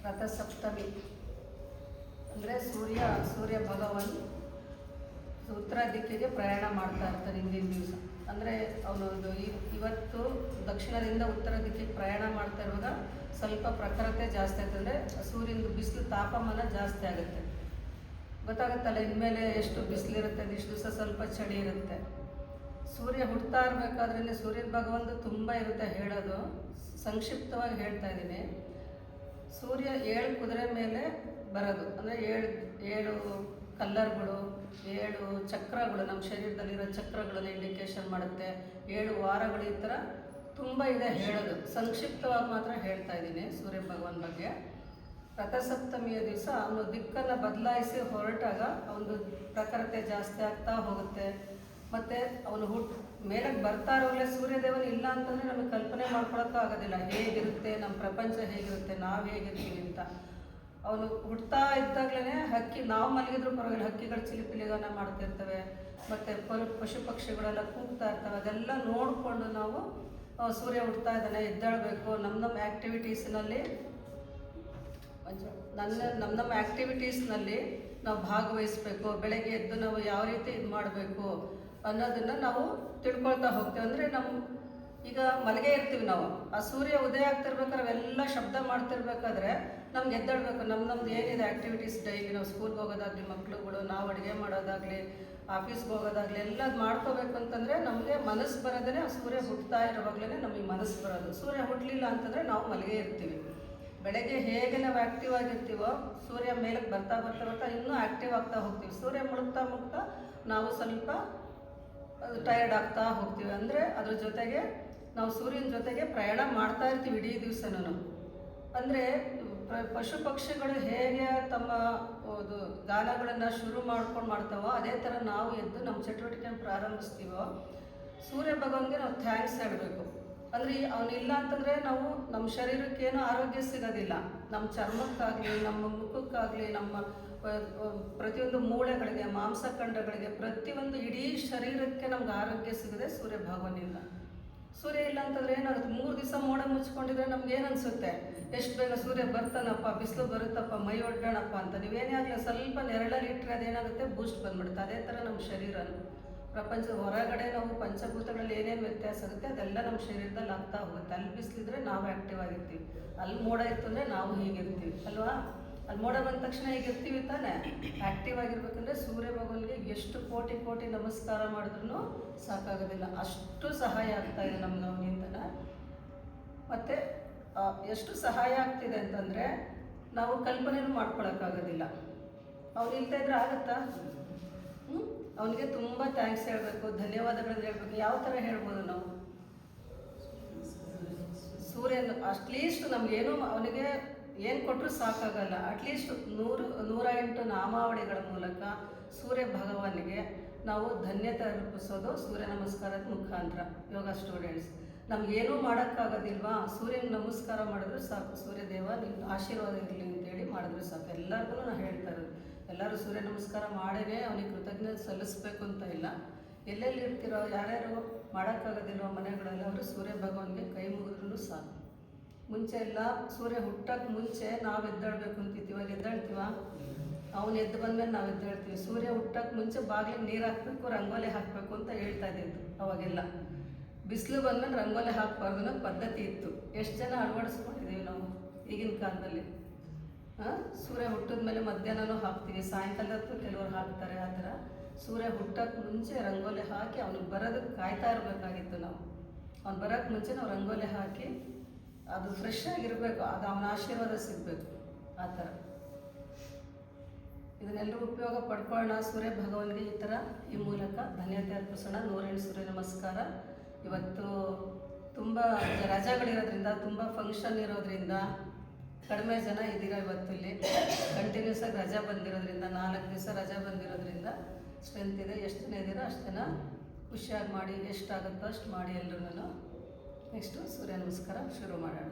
ರಥಸಪ್ತಮಿ ಅಂದರೆ ಸೂರ್ಯ ಭಗವಾನ್ ಉತ್ತರ ದಿಕ್ಕಿಗೆ ಪ್ರಯಾಣ ಮಾಡ್ತಾ ಇರ್ತಾನೆ ಹಿಂದಿನ ದಿವಸ. ಅಂದರೆ ಅವನು ಇವತ್ತು ದಕ್ಷಿಣದಿಂದ ಉತ್ತರ ದಿಕ್ಕಿಗೆ ಪ್ರಯಾಣ ಮಾಡ್ತಾ ಇರುವಾಗ ಸ್ವಲ್ಪ ಪ್ರಖರತೆ ಜಾಸ್ತಿ ಆಯ್ತು, ಅಂದರೆ ಸೂರ್ಯನ ಬಿಸಿಲು ತಾಪಮಾನ ಜಾಸ್ತಿ ಆಗುತ್ತೆ. ಗೊತ್ತಾಗುತ್ತಲ್ಲ ಇನ್ಮೇಲೆ ಎಷ್ಟು ಬಿಸಿಲಿರುತ್ತೆ, ಇಷ್ಟು ದಿವಸ ಸ್ವಲ್ಪ ಚಳಿ ಇರುತ್ತೆ. ಸೂರ್ಯ ಹುಡ್ತಾ ಇರಬೇಕಾದ್ರೇ ಸೂರ್ಯನ ಭಗವಂತ ತುಂಬ ಇರುತ್ತೆ ಹೇಳೋದು. ಸಂಕ್ಷಿಪ್ತವಾಗಿ ಹೇಳ್ತಾ ಇದ್ದೀನಿ. ಸೂರ್ಯ 7 ಕುದುರೆ ಮೇಲೆ ಬರೋದು, ಅಂದರೆ 7 ಕಲ್ಲರ್ಗಳು, 7 ಚಕ್ರಗಳು, ನಮ್ಮ ಶರೀರದಲ್ಲಿರೋ ಚಕ್ರಗಳನ್ನು ಇಂಡಿಕೇಶನ್ ಮಾಡುತ್ತೆ. 7 ವಾರಗಳು, ಈ ಥರ ತುಂಬ ಇದೆ ಹೇಳೋದು. ಸಂಕ್ಷಿಪ್ತವಾಗಿ ಮಾತ್ರ ಹೇಳ್ತಾ ಇದ್ದೀನಿ ಸೂರ್ಯ ಭಗವಾನ್ ಬಗ್ಗೆ. ರಥಸಪ್ತಮಿಯ ದಿವಸ ಅವನು ದಿಕ್ಕನ್ನು ಬದಲಾಯಿಸಿ ಹೊರಟಾಗ ಅವನದು ಪ್ರಖರತೆ ಜಾಸ್ತಿ ಆಗ್ತಾ ಹೋಗುತ್ತೆ. ಮತ್ತು ಅವನು ಮೇಲಕ್ಕೆ ಬರ್ತಾ ಇರೋಗ್ಲೇ ಸೂರ್ಯದೇವನ ಇಲ್ಲ ಅಂತಂದರೆ ನಮಗೆ ಕಲ್ಪನೆ ಮಾಡ್ಕೊಳಕ್ಕೂ ಆಗೋದಿಲ್ಲ ಹೇಗಿರುತ್ತೆ, ನಮ್ಮ ಪ್ರಪಂಚ ಹೇಗಿರುತ್ತೆ, ನಾವು ಹೇಗಿರ್ತೀವಿ ಅಂತ. ಅವನು ಹುಡ್ತಾ ಇದ್ದಾಗಲೇ ನಾವು ಮಲಗಿದ್ರು ಪರವಾಗಿಲ್ಲ, ಹಕ್ಕಿಗಳು ಚಿಲಿಪಿಲಿಗಾನ ಮಾಡ್ತಿರ್ತವೆ, ಮತ್ತು ಪಶು ಪಕ್ಷಿಗಳೆಲ್ಲ ಕೂಗ್ತಾ ಇರ್ತವೆ. ಅದೆಲ್ಲ ನೋಡಿಕೊಂಡು ನಾವು ಸೂರ್ಯ ಹುಡ್ತಾ ಇದ್ದಾನೆ, ಎದ್ದೇಳಬೇಕು, ನಮ್ಮ ಆ್ಯಕ್ಟಿವಿಟೀಸ್ನಲ್ಲಿ ನಮ್ಮ ಆ್ಯಕ್ಟಿವಿಟೀಸ್ನಲ್ಲಿ ನಾವು ಭಾಗವಹಿಸಬೇಕು. ಬೆಳಗ್ಗೆ ಎದ್ದು ನಾವು ಯಾವ ರೀತಿ ಇದು ಮಾಡಬೇಕು ಅನ್ನೋದನ್ನು ನಾವು ತಿಳ್ಕೊಳ್ತಾ ಹೋಗ್ತೇವೆ. ಅಂದರೆ ಈಗ ಮಲಗೇ ಇರ್ತೀವಿ ನಾವು, ಆ ಸೂರ್ಯ ಉದಯ ಆಗ್ತಿರ್ಬೇಕಾದ್ರೆ ಅವೆಲ್ಲ ಶಬ್ದ ಮಾಡ್ತಿರ್ಬೇಕಾದ್ರೆ ನಮ್ಗೆ ಎದ್ದೇಳಬೇಕು. ನಮ್ದು ಏನಿದೆ ಆ್ಯಕ್ಟಿವಿಟೀಸ್ ಡೈಲಿ, ನಾವು ಸ್ಕೂಲ್ಗೆ ಹೋಗೋದಾಗಲಿ, ಮಕ್ಳುಗಳು, ನಾವು ಅಡುಗೆ ಮಾಡೋದಾಗಲಿ, ಆಫೀಸ್ಗೆ ಹೋಗೋದಾಗಲಿ ಎಲ್ಲ ಮಾಡ್ಕೋಬೇಕು ಅಂತಂದರೆ ನಮಗೆ ಮನಸ್ಸು ಬರೋದೇ ಸೂರ್ಯ ಹುಡ್ತಾ ಇರೋವಾಗಲೇ ನಮಗೆ ಮನಸ್ಸು ಬರೋದು. ಸೂರ್ಯ ಹುಟ್ಟಲಿಲ್ಲ ಅಂತಂದರೆ ನಾವು ಮಲಗೇ ಇರ್ತೀವಿ. ಬೆಳಗ್ಗೆ ಹೇಗೆ ನಾವು ಆ್ಯಕ್ಟಿವ್ ಆಗಿರ್ತೀವೋ ಸೂರ್ಯ ಮೇಲಕ್ಕೆ ಬರ್ತಾ ಬರ್ತಾ ಬರ್ತಾ ಇನ್ನೂ ಆ್ಯಕ್ಟಿವ್ ಆಗ್ತಾ ಹೋಗ್ತೀವಿ. ಸೂರ್ಯ ಮುಳುಗ್ತಾ ನಾವು ಸ್ವಲ್ಪ ಟಯರ್ಡ್ ಆಗ್ತಾ ಹೋಗ್ತೀವಿ. ಅಂದರೆ ಅದ್ರ ಜೊತೆಗೆ ನಾವು ಸೂರ್ಯನ ಜೊತೆಗೆ ಪ್ರಯಾಣ ಮಾಡ್ತಾ ಇರ್ತೀವಿ ಇಡೀ ದಿವಸನೂ. ಅಂದರೆ ಪಶು ಪಕ್ಷಿಗಳು ಹೇಗೆ ತಮ್ಮ ಗಾನಗಳನ್ನು ಶುರು ಮಾಡ್ತಾವೋ ಅದೇ ಥರ ನಾವು ಎದ್ದು ನಮ್ಮ ಚಟುವಟಿಕೆಯನ್ನು ಪ್ರಾರಂಭಿಸ್ತೀವೋ ಸೂರ್ಯ ಭಗವಾನ್ಗೆ ನಾವು ಥ್ಯಾಂಕ್ಸ್ ಹೇಳಬೇಕು. ಅಂದರೆ ಅವನಿಲ್ಲ ಅಂತಂದರೆ ನಾವು ನಮ್ಮ ಶರೀರಕ್ಕೇನೂ ಆರೋಗ್ಯ ಸಿಗೋದಿಲ್ಲ. ನಮ್ಮ ಚರ್ಮಕ್ಕಾಗಲಿ, ನಮ್ಮ ಮುಖಕ್ಕಾಗಲಿ, ನಮ್ಮ ಪ್ರತಿಯೊಂದು ಮೂಳೆಗಳಿಗೆ, ಮಾಂಸಖಂಡಗಳಿಗೆ, ಪ್ರತಿಯೊಂದು ಇಡೀ ಶರೀರಕ್ಕೆ ನಮ್ಗೆ ಆರೋಗ್ಯ ಸಿಗದೆ ಸೂರ್ಯ ಭಗವಾನಿಂದ. ಸೂರ್ಯ ಇಲ್ಲ ಅಂತಂದರೆ ಏನಾಗುತ್ತೆ, 3 ದಿವಸ ಮೋಡ ಮುಚ್ಕೊಂಡಿದ್ರೆ ನಮ್ಗೆ ಏನು ಅನಿಸುತ್ತೆ, ಎಷ್ಟು ಬೇಗ ಸೂರ್ಯ ಬರ್ತಾನಪ್ಪ, ಬಿಸಿಲು ಬರುತ್ತಪ್ಪ, ಮೈ ಒಡ್ಡೋಣಪ್ಪ ಅಂತ. ನೀವೇನೇ ಆಗಲಿ ಸ್ವಲ್ಪ ನೆರಳಲ್ಲಿ ಇಟ್ಟರೆ ಅದೇನಾಗುತ್ತೆ, ಬೂಸ್ಟ್ ಬಂದ್ಬಿಡುತ್ತೆ. ಅದೇ ಥರ ನಮ್ಮ ಶರೀರನೂ ಪ್ರಪಂಚದ ಹೊರಗಡೆ ನಾವು ಪಂಚಭೂತಗಳಲ್ಲಿ ಏನೇನು ವ್ಯತ್ಯಾಸ ಆಗುತ್ತೆ ಅದೆಲ್ಲ ನಮ್ಮ ಶರೀರದಲ್ಲಿ ಆಗ್ತಾ ಹೋಗುತ್ತೆ. ಅಲ್ಲಿ ಬಿಸಿಲಿದ್ರೆ ನಾವು ಆ್ಯಕ್ಟಿವ್ ಆಗಿರ್ತೀವಿ, ಅಲ್ಲಿ ಮೋಡ ಇತ್ತು ಅಂದರೆ ನಾವು ಹೀಗಿರ್ತೀವಿ ಅಲ್ವಾ. ಅಲ್ಲಿ ಮೋಡ ಬಂದ ತಕ್ಷಣ ಹೀಗಿರ್ತೀವಿ ತಾನೇ. ಆ್ಯಕ್ಟಿವ್ ಆಗಿರ್ಬೇಕಂದ್ರೆ ಸೂರ್ಯ ಭಗವಾನ್ಗೆ ಎಷ್ಟು ಕೋಟಿ ನಮಸ್ಕಾರ ಮಾಡಿದ್ರೂ ಸಾಕಾಗೋದಿಲ್ಲ, ಅಷ್ಟು ಸಹಾಯ ಆಗ್ತಾಯಿದೆ ನಮ್ಗೆ ಅವನಿಂದನ. ಮತ್ತು ಎಷ್ಟು ಸಹಾಯ ಆಗ್ತಿದೆ ಅಂತಂದರೆ ನಾವು ಕಲ್ಪನೆನೂ ಮಾಡ್ಕೊಳಕ್ಕಾಗೋದಿಲ್ಲ. ಅವನಿಲ್ತಾ ಇದ್ರೆ ಆಗುತ್ತಾ? ಅವನಿಗೆ ತುಂಬ ಥ್ಯಾಂಕ್ಸ್ ಹೇಳಬೇಕು, ಧನ್ಯವಾದಗಳನ್ನು ಹೇಳಬೇಕು. ಯಾವ ಥರ ಹೇಳ್ಬೋದು ನಾವು? ಸೂರ್ಯನ ಅಟ್ಲೀಸ್ಟ್ ನಮಗೇನು ಅವನಿಗೆ ಏನು ಕೊಟ್ಟರು ಸಾಕಾಗಲ್ಲ. ಅಟ್ಲೀಸ್ಟ್ 108 ನಾಮಾವಳಿಗಳ ಮೂಲಕ ಸೂರ್ಯ ಭಗವಾನಿಗೆ ನಾವು ಧನ್ಯತೆ ಅರ್ಪಿಸೋದು ಸೂರ್ಯ ನಮಸ್ಕಾರದ ಮುಖಾಂತರ. ಯೋಗ ಸ್ಟೂಡೆಂಟ್ಸ್ ನಮಗೇನೂ ಮಾಡೋಕ್ಕಾಗೋದಿಲ್ವಾ, ಸೂರ್ಯನ ನಮಸ್ಕಾರ ಮಾಡಿದ್ರು ಸಾಕು, ಸೂರ್ಯದೇವ ನಿನ್ನ ಆಶೀರ್ವಾದ ಇರಲಿ ಅಂತೇಳಿ ಮಾಡಿದ್ರು ಸಾಕು. ಎಲ್ಲರಿಗೂ ನಾನು ಹೇಳ್ತಾ ಇರೋದು, ಎಲ್ಲರೂ ಸೂರ್ಯ ನಮಸ್ಕಾರ ಮಾಡೇ ಅವನಿಗೆ ಕೃತಜ್ಞತೆ ಸಲ್ಲಿಸಬೇಕು ಅಂತ ಇಲ್ಲ. ಎಲ್ಲೆಲ್ಲಿ ಇರ್ತಿರೋ, ಯಾರ್ಯಾರು ಮಾಡೋಕ್ಕಾಗೋದಿಲ್ವೋ ಮನೆಗಳಲ್ಲಿ ಅವರು ಸೂರ್ಯ ಭಗವಾನ್ಗೆ ಕೈ ಮುಗಿದ್ರೂ ಸಾಕು. ಮುಂಚೆ ಎಲ್ಲ ಸೂರ್ಯ ಹುಟ್ಟಕ್ಕೆ ಮುಂಚೆ ನಾವು ಎದ್ದೇಳಬೇಕು ಅಂತಿತ್ತು, ಇವಾಗ ಎದ್ದೇಳ್ತೀವ? ಅವನು ಎದ್ದು ಬಂದಮೇಲೆ ನಾವು ಎದ್ದೇಳ್ತೀವಿ. ಸೂರ್ಯ ಹುಟ್ಟಕ್ಕೆ ಮುಂಚೆ ಬಾಗಿಲಿಗೆ ನೀರು ಹಾಕಬೇಕು, ರಂಗೋಲಿ ಹಾಕಬೇಕು ಅಂತ ಹೇಳ್ತಾ ಇದ್ದಿದ್ದು ಅವಾಗೆಲ್ಲ. ಬಿಸಿಲು ಬಂದಮೇಲೆ ರಂಗೋಲಿ ಹಾಕಬಾರ್ದು ಅನ್ನೋ ಪದ್ಧತಿ ಇತ್ತು. ಎಷ್ಟು ಜನ ಅಳವಡಿಸ್ಕೊಂಡಿದ್ದೀವಿ ನಾವು ಈಗಿನ ಕಾಲದಲ್ಲಿ. ಸೂರ್ಯ ಹುಟ್ಟಿದ ಮೇಲೆ ಮಧ್ಯಾಹ್ನನೂ ಹಾಕ್ತೀವಿ, ಸಾಯಂಕಾಲ ಹೊತ್ತು ಕೆಲವರು ಹಾಕ್ತಾರೆ. ಆ ಥರ ಸೂರ್ಯ ಹುಟ್ಟಕ್ಕೆ ಮುಂಚೆ ರಂಗೋಲಿ ಹಾಕಿ ಅವನಿಗೆ ಬರೋದಕ್ಕೆ ಕಾಯ್ತಾ ಇರಬೇಕಾಗಿತ್ತು ನಾವು. ಅವ್ನು ಬರೋಕ್ಕೆ ಮುಂಚೆ ನಾವು ರಂಗೋಲಿ ಹಾಕಿ ಅದು ಫ್ರೆಶ್ ಆಗಿರಬೇಕು, ಅದು ಅವನ ಆಶೀರ್ವಾದ ಸಿಗಬೇಕು. ಆ ಥರ ಇದನ್ನೆಲ್ಲರೂ ಉಪಯೋಗ ಪಡ್ಕೊಳ್ಳೋಣ. ಸೂರ್ಯ ಭಗವಾನ್ಗೆ ಈ ಮೂಲಕ ಧನ್ಯತೆ ಅರ್ಪಿಸೋಣ. 108 ಸೂರ್ಯ ನಮಸ್ಕಾರ. ಇವತ್ತು ತುಂಬ ರಜೆಗಳಿರೋದ್ರಿಂದ, ತುಂಬ ಫಂಕ್ಷನ್ ಇರೋದ್ರಿಂದ ಕಡಿಮೆ ಜನ ಇದ್ದೀರ ಇವತ್ತು. ಇಲ್ಲಿ ಕಂಟಿನ್ಯೂಸ್ ಆಗಿ ರಜೆ ಬಂದಿರೋದ್ರಿಂದ, 4 ದಿವಸ ರಜೆ ಬಂದಿರೋದ್ರಿಂದ ಸ್ಟ್ರೆಂತ್ ಇದೆ. ಎಷ್ಟು ಜನ ಇದ್ದೀರೋ ಅಷ್ಟು ಜನ ಖುಷಿಯಾಗಿ ಮಾಡಿ, ಎಷ್ಟಾಗುತ್ತೋ ಅಷ್ಟು ಮಾಡಿ. ಎಲ್ಲರೂ ನೆಕ್ಸ್ಟು ಸೂರ್ಯ ನಮಸ್ಕಾರ ಶುರು ಮಾಡೋಣ.